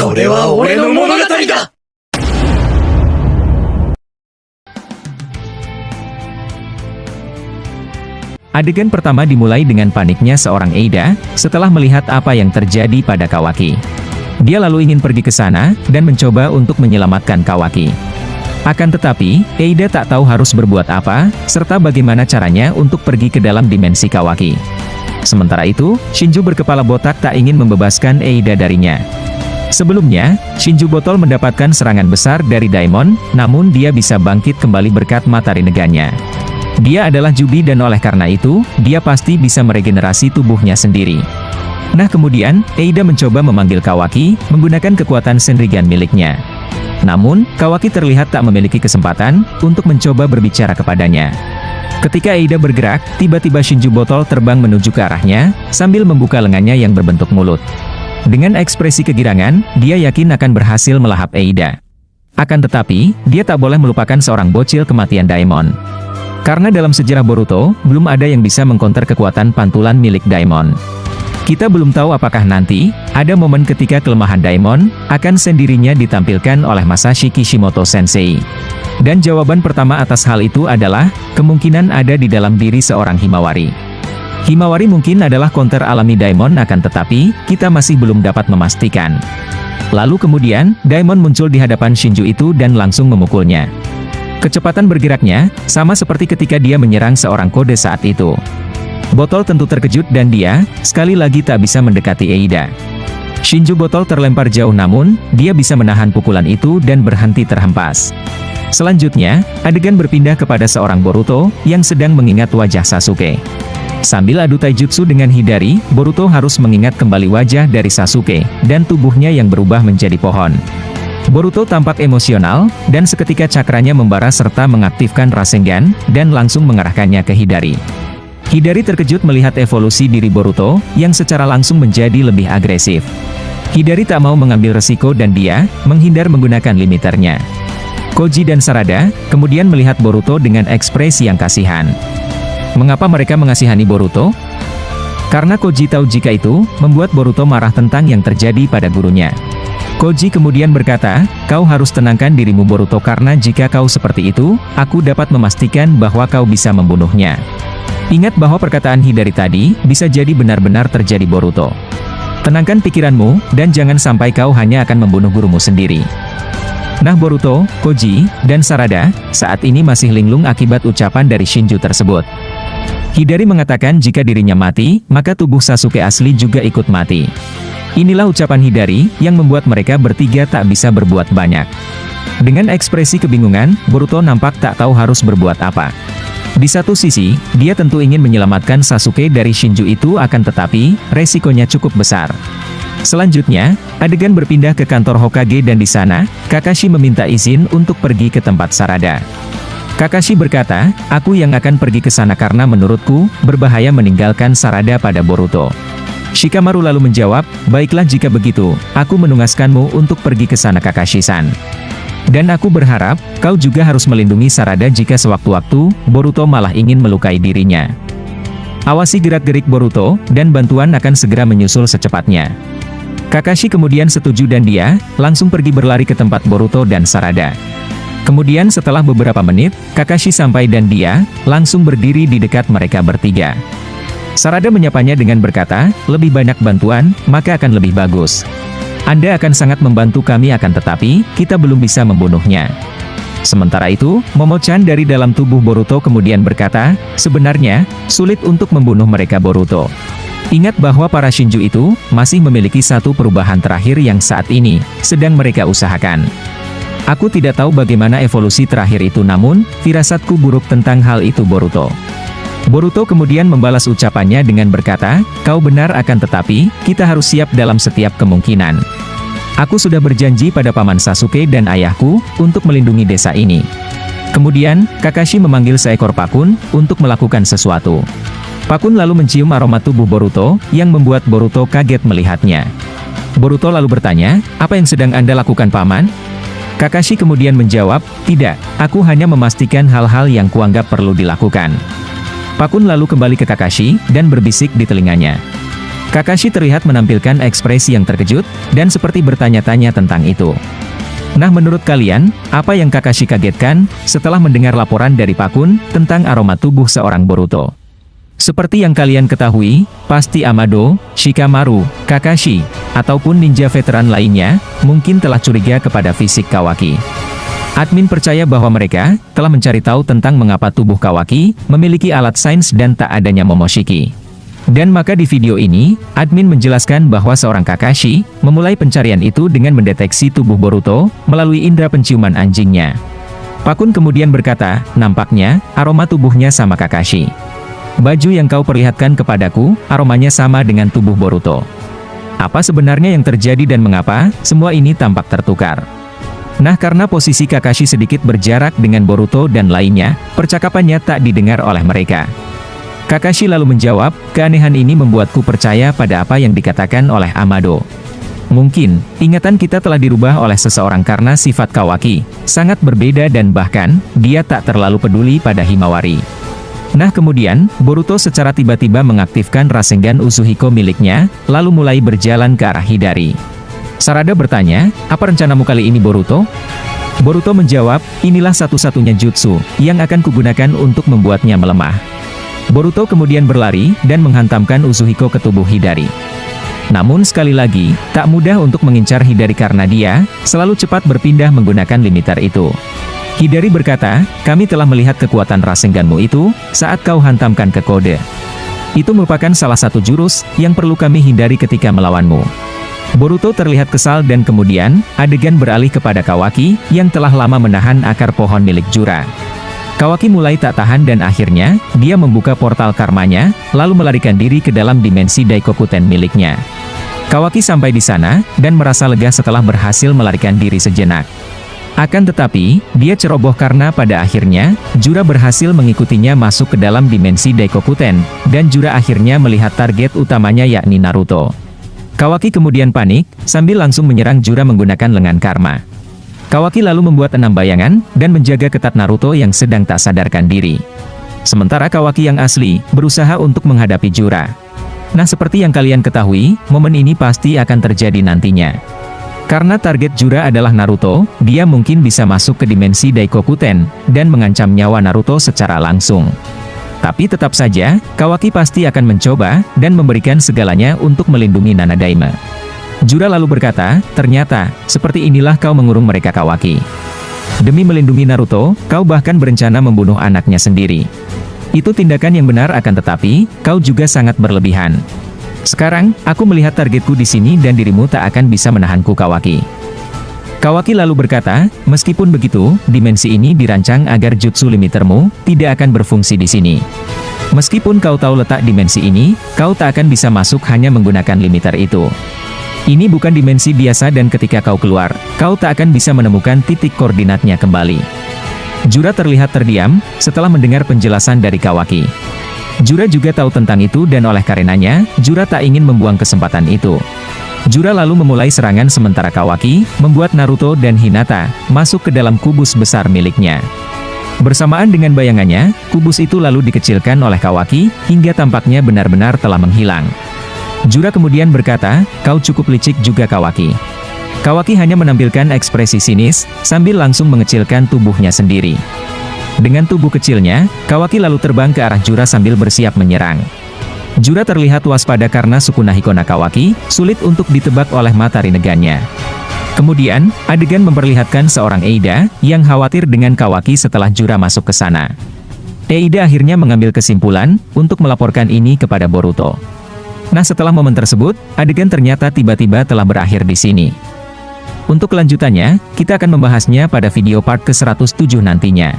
これは俺の物語だ。 Adegan pertama dimulai dengan paniknya seorang Eida setelah melihat apa yang terjadi pada Kawaki. Dia lalu ingin pergi ke sana dan mencoba untuk menyelamatkan Kawaki. Akan tetapi, Eida tak tahu harus berbuat apa, serta bagaimana caranya untuk pergi ke dalam dimensi Kawaki. Sementara itu, Shinju berkepala botak tak ingin membebaskan Eida darinya. Sebelumnya, Shinju botol mendapatkan serangan besar dari Daimon, namun dia bisa bangkit kembali berkat mata rineganya. Dia adalah Jubi dan oleh karena itu, dia pasti bisa meregenerasi tubuhnya sendiri. Nah kemudian, Eida mencoba memanggil Kawaki, menggunakan kekuatan Senrigan miliknya. Namun, Kawaki terlihat tak memiliki kesempatan untuk mencoba berbicara kepadanya. Ketika Eida bergerak, tiba-tiba Shinju botol terbang menuju ke arahnya, sambil membuka lengannya yang berbentuk mulut. Dengan ekspresi kegirangan, dia yakin akan berhasil melahap Eida. Akan tetapi, dia tak boleh melupakan seorang bocil kematian Daimon. Karena dalam sejarah Boruto, belum ada yang bisa mengkonter kekuatan pantulan milik Daimon. Kita belum tahu apakah nanti, ada momen ketika kelemahan Daimon, akan sendirinya ditampilkan oleh Masashi Kishimoto Sensei. Dan jawaban pertama atas hal itu adalah, kemungkinan ada di dalam diri seorang Himawari. Himawari mungkin adalah counter alami Daimon akan tetapi, kita masih belum dapat memastikan. Lalu kemudian, Daimon muncul di hadapan Shinju itu dan langsung memukulnya. Kecepatan bergeraknya, sama seperti ketika dia menyerang seorang kode saat itu. Botol tentu terkejut dan dia, sekali lagi tak bisa mendekati Eida. Shinju botol terlempar jauh namun, dia bisa menahan pukulan itu dan berhenti terhempas. Selanjutnya, adegan berpindah kepada seorang Boruto, yang sedang mengingat wajah Sasuke. Sambil adu taijutsu dengan Hidari, Boruto harus mengingat kembali wajah dari Sasuke, dan tubuhnya yang berubah menjadi pohon. Boruto tampak emosional, dan seketika cakranya membara serta mengaktifkan Rasengan, dan langsung mengarahkannya ke Hidari. Hidari terkejut melihat evolusi diri Boruto, yang secara langsung menjadi lebih agresif. Hidari tak mau mengambil resiko dan dia, menghindar menggunakan limiternya. Koji dan Sarada, kemudian melihat Boruto dengan ekspresi yang kasihan. Mengapa mereka mengasihani Boruto? Karena Koji tahu jika itu, membuat Boruto marah tentang yang terjadi pada gurunya. Koji kemudian berkata, kau harus tenangkan dirimu Boruto karena jika kau seperti itu, aku dapat memastikan bahwa kau bisa membunuhnya. Ingat bahwa perkataan Hidari tadi, bisa jadi benar-benar terjadi Boruto. Tenangkan pikiranmu, dan jangan sampai kau hanya akan membunuh gurumu sendiri. Nah Boruto, Koji, dan Sarada, saat ini masih linglung akibat ucapan dari Shinju tersebut. Hidari mengatakan jika dirinya mati, maka tubuh Sasuke asli juga ikut mati. Inilah ucapan Hidari, yang membuat mereka bertiga tak bisa berbuat banyak. Dengan ekspresi kebingungan, Boruto nampak tak tahu harus berbuat apa. Di satu sisi, dia tentu ingin menyelamatkan Sasuke dari Shinju itu akan tetapi, resikonya cukup besar. Selanjutnya, adegan berpindah ke kantor Hokage dan di sana, Kakashi meminta izin untuk pergi ke tempat Sarada. Kakashi berkata, aku yang akan pergi ke sana karena menurutku, berbahaya meninggalkan Sarada pada Boruto. Shikamaru lalu menjawab, baiklah jika begitu, aku menugaskanmu untuk pergi ke sana Kakashi-san. Dan aku berharap, kau juga harus melindungi Sarada jika sewaktu-waktu, Boruto malah ingin melukai dirinya. Awasi gerak-gerik Boruto, dan bantuan akan segera menyusul secepatnya. Kakashi kemudian setuju dan dia, langsung pergi berlari ke tempat Boruto dan Sarada. Kemudian setelah beberapa menit, Kakashi sampai dan dia, langsung berdiri di dekat mereka bertiga. Sarada menyapanya dengan berkata, lebih banyak bantuan, maka akan lebih bagus. Anda akan sangat membantu kami akan tetapi, kita belum bisa membunuhnya. Sementara itu, Momo-chan dari dalam tubuh Boruto kemudian berkata, sebenarnya, sulit untuk membunuh mereka Boruto. Ingat bahwa para Shinju itu, masih memiliki satu perubahan terakhir yang saat ini, sedang mereka usahakan. Aku tidak tahu bagaimana evolusi terakhir itu namun, firasatku buruk tentang hal itu Boruto. Boruto kemudian membalas ucapannya dengan berkata, kau benar akan tetapi, kita harus siap dalam setiap kemungkinan. Aku sudah berjanji pada paman Sasuke dan ayahku, untuk melindungi desa ini. Kemudian, Kakashi memanggil seekor pakun, untuk melakukan sesuatu. Pakun lalu mencium aroma tubuh Boruto, yang membuat Boruto kaget melihatnya. Boruto lalu bertanya, apa yang sedang Anda lakukan paman? Kakashi kemudian menjawab, tidak, aku hanya memastikan hal-hal yang kuanggap perlu dilakukan. Pakun lalu kembali ke Kakashi, dan berbisik di telinganya. Kakashi terlihat menampilkan ekspresi yang terkejut, dan seperti bertanya-tanya tentang itu. Nah, menurut kalian, apa yang Kakashi kagetkan setelah mendengar laporan dari Pakun tentang aroma tubuh seorang Boruto? Seperti yang kalian ketahui, pasti Amado, Shikamaru, Kakashi, ataupun ninja veteran lainnya, mungkin telah curiga kepada fisik Kawaki. Admin percaya bahwa mereka telah mencari tahu tentang mengapa tubuh Kawaki memiliki alat sains dan tak adanya Momoshiki. Dan maka di video ini, admin menjelaskan bahwa seorang Kakashi memulai pencarian itu dengan mendeteksi tubuh Boruto melalui indera penciuman anjingnya. Pakun kemudian berkata, nampaknya aroma tubuhnya sama Kakashi. Baju yang kau perlihatkan kepadaku, aromanya sama dengan tubuh Boruto. Apa sebenarnya yang terjadi dan mengapa semua ini tampak tertukar? Nah, karena posisi Kakashi sedikit berjarak dengan Boruto dan lainnya, percakapannya tak didengar oleh mereka. Kakashi lalu menjawab, keanehan ini membuatku percaya pada apa yang dikatakan oleh Amado. Mungkin, ingatan kita telah dirubah oleh seseorang karena sifat Kawaki sangat berbeda dan bahkan, dia tak terlalu peduli pada Himawari. Nah, kemudian, Boruto secara tiba-tiba mengaktifkan Rasengan Uzuhiko miliknya, lalu mulai berjalan ke arah Hidari. Sarada bertanya, apa rencanamu kali ini Boruto? Boruto menjawab, inilah satu-satunya jutsu yang akan kugunakan untuk membuatnya melemah. Boruto kemudian berlari dan menghantamkan Uzuhiko ke tubuh Hidari. Namun sekali lagi, tak mudah untuk mengincar Hidari karena dia selalu cepat berpindah menggunakan limiter itu. Hidari berkata, kami telah melihat kekuatan Rasenganmu itu saat kau hantamkan ke kode. Itu merupakan salah satu jurus yang perlu kami hindari ketika melawanmu. Boruto terlihat kesal dan kemudian, adegan beralih kepada Kawaki yang telah lama menahan akar pohon milik Jura. Kawaki mulai tak tahan dan akhirnya, dia membuka portal karmanya, lalu melarikan diri ke dalam dimensi Daikokuten miliknya. Kawaki sampai di sana, dan merasa lega setelah berhasil melarikan diri sejenak. Akan tetapi, dia ceroboh karena pada akhirnya, Jura berhasil mengikutinya masuk ke dalam dimensi Daikokuten, dan Jura akhirnya melihat target utamanya yakni Naruto. Kawaki kemudian panik, sambil langsung menyerang Jura menggunakan lengan karma. Kawaki lalu membuat 6 bayangan, dan menjaga ketat Naruto yang sedang tak sadarkan diri. Sementara Kawaki yang asli, berusaha untuk menghadapi Jura. Nah, seperti yang kalian ketahui, momen ini pasti akan terjadi nantinya. Karena target Jura adalah Naruto, dia mungkin bisa masuk ke dimensi Daikokuten, dan mengancam nyawa Naruto secara langsung. Tapi tetap saja, Kawaki pasti akan mencoba, dan memberikan segalanya untuk melindungi Nanadaime. Jura lalu berkata, ternyata, seperti inilah kau mengurung mereka Kawaki. Demi melindungi Naruto, kau bahkan berencana membunuh anaknya sendiri. Itu tindakan yang benar akan tetapi, kau juga sangat berlebihan. Sekarang, aku melihat targetku di sini dan dirimu tak akan bisa menahanku Kawaki. Kawaki lalu berkata, meskipun begitu, dimensi ini dirancang agar jutsu limitermu tidak akan berfungsi di sini. Meskipun kau tahu letak dimensi ini, kau tak akan bisa masuk hanya menggunakan limiter itu. Ini bukan dimensi biasa dan ketika kau keluar, kau tak akan bisa menemukan titik koordinatnya kembali. Jura terlihat terdiam, setelah mendengar penjelasan dari Kawaki. Jura juga tahu tentang itu dan oleh karenanya, Jura tak ingin membuang kesempatan itu. Jura lalu memulai serangan sementara Kawaki, membuat Naruto dan Hinata, masuk ke dalam kubus besar miliknya. Bersamaan dengan bayangannya, kubus itu lalu dikecilkan oleh Kawaki, hingga tampaknya benar-benar telah menghilang. Jura kemudian berkata, kau cukup licik juga Kawaki. Kawaki hanya menampilkan ekspresi sinis, sambil langsung mengecilkan tubuhnya sendiri. Dengan tubuh kecilnya, Kawaki lalu terbang ke arah Jura sambil bersiap menyerang. Jura terlihat waspada karena Sukuna Hikona Kawaki, sulit untuk ditebak oleh mata Rinnegan-nya. Kemudian, adegan memperlihatkan seorang Eida, yang khawatir dengan Kawaki setelah Jura masuk ke sana. Eida akhirnya mengambil kesimpulan, untuk melaporkan ini kepada Boruto. Nah, setelah momen tersebut, adegan ternyata tiba-tiba telah berakhir di sini. Untuk kelanjutannya, kita akan membahasnya pada video part ke-107 nantinya.